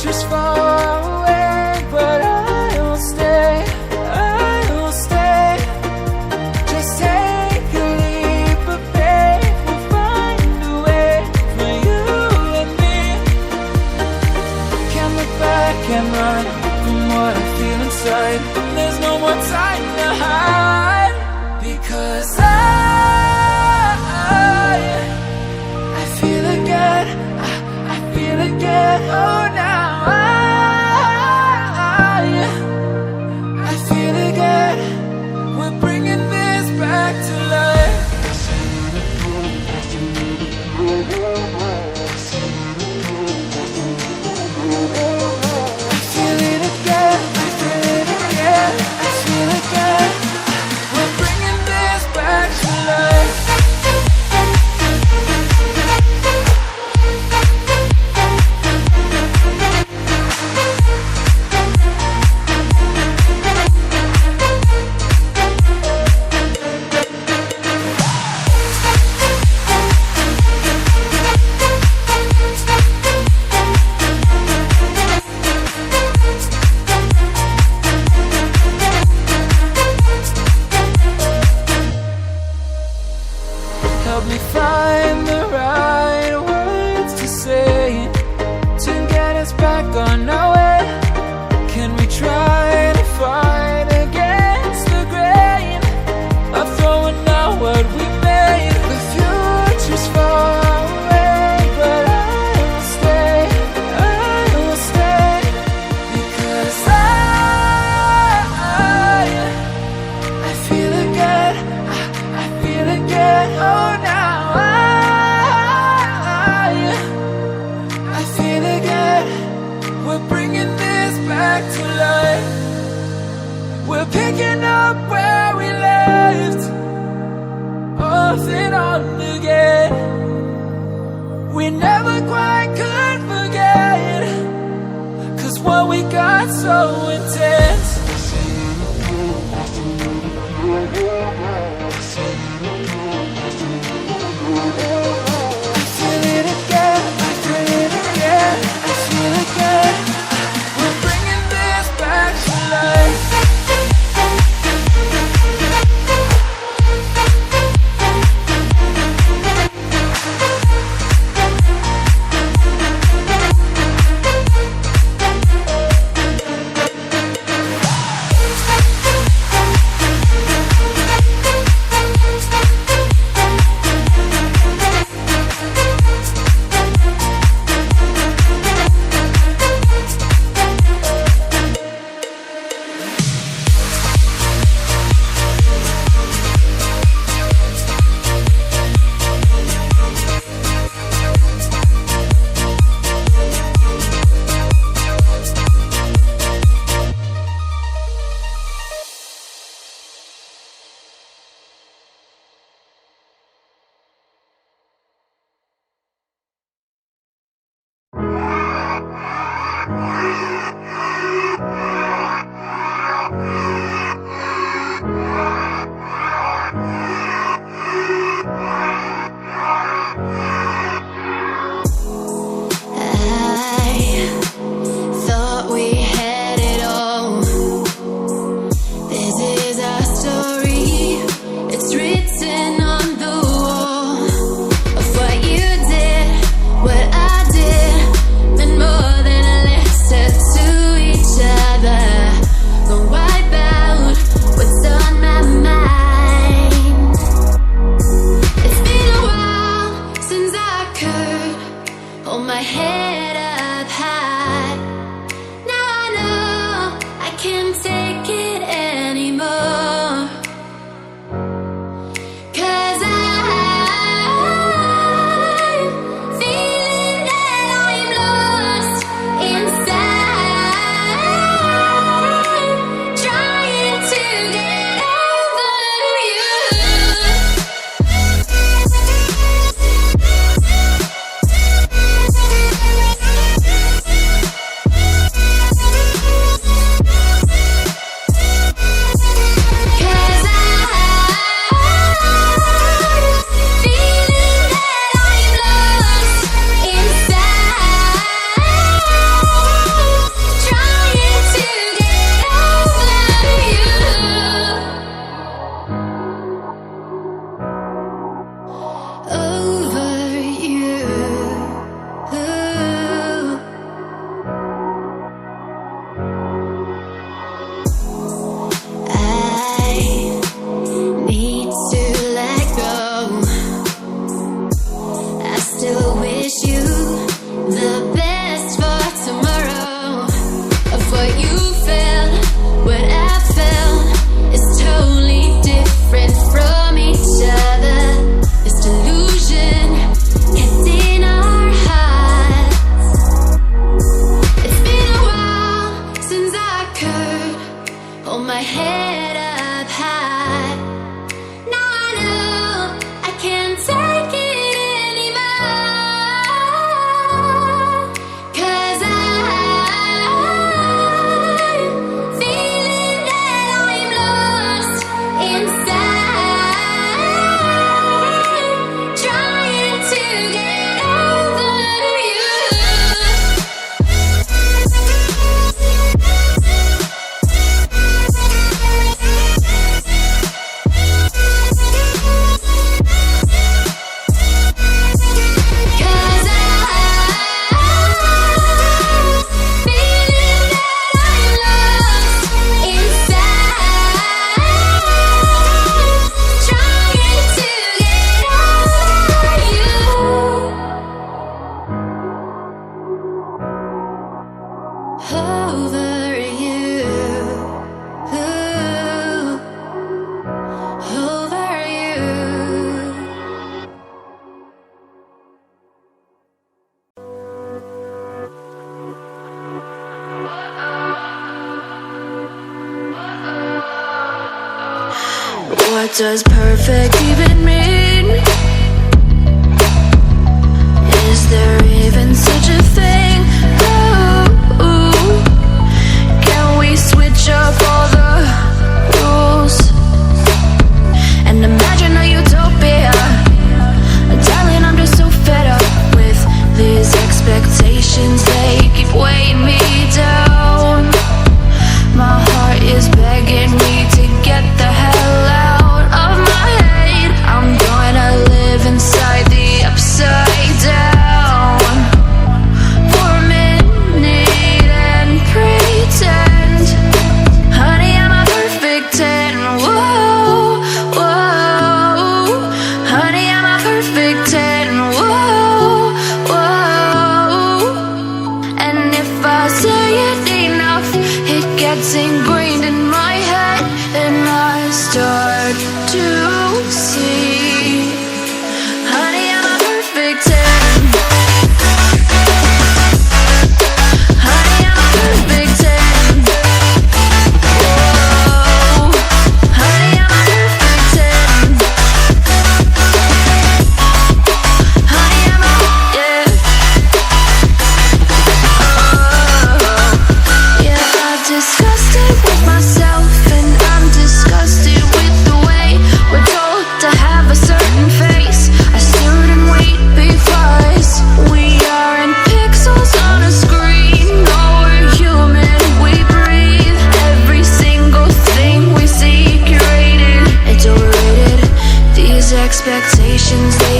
future's far away, but I'll stay, I'll stay. Just take a leap of faith, we'll find a way for you and me. Can't look back and run from what I feel inside. There's no more time to hide, because I feel again, I feel again. Oh, now I feel again. We're bringing this back to life. I feel it again, I feel it again, I feel again. We're bringing this back to life. Help me find the right words to say to get us back on our way. Can we try to fight against the grain of throwing out what we made? The future's far away, but I'll stay, I'll stay. Because I feel again, I feel again. Oh, now I feel again. We're bringing this back to life. We're picking up where we left off and on again. We never quite could forget, 'cause what we got so intense. I feel it again, I feel it again, I feel again. We're bringing this back to life. the best for tomorrow. Of what you felt, what I felt is totally different from each other. This delusion gets in our hearts. It's been a while since I could hold my head up high. Now I know I can't take it anymore, 'cause I'm feeling that I'm lost inside, trying to get over you. Over you, over you. What does perfect even mean? Is there even such a thing? Ooh, can we switch up all the rules and imagine a utopia? Darling, I'm just so fed up with these expectations. They keep weighing me down. My heart is begging me to get the hell out of my head. I'm gonna live inside the upside down for a minute and pretend, honey, I'm a perfect 10. Whoa, whoa, honey, I'm a perfect 10. Whoa, whoa, and if I say it enough, it gets ingrained in my head, and I start to see, honey, I'm a perfect 10. Honey, I'm a perfect 10. Whoa, honey, I'm a perfect 10. Honey, I'm a, yeah. Yeah, I've discussed it with myself, and I'm disgusted with the way we're told to have a certain face, a certain weight, because we aren't pixels on a screen. No, we're human, we breathe. Every single thing we see curated, it's overrated. These expectations, they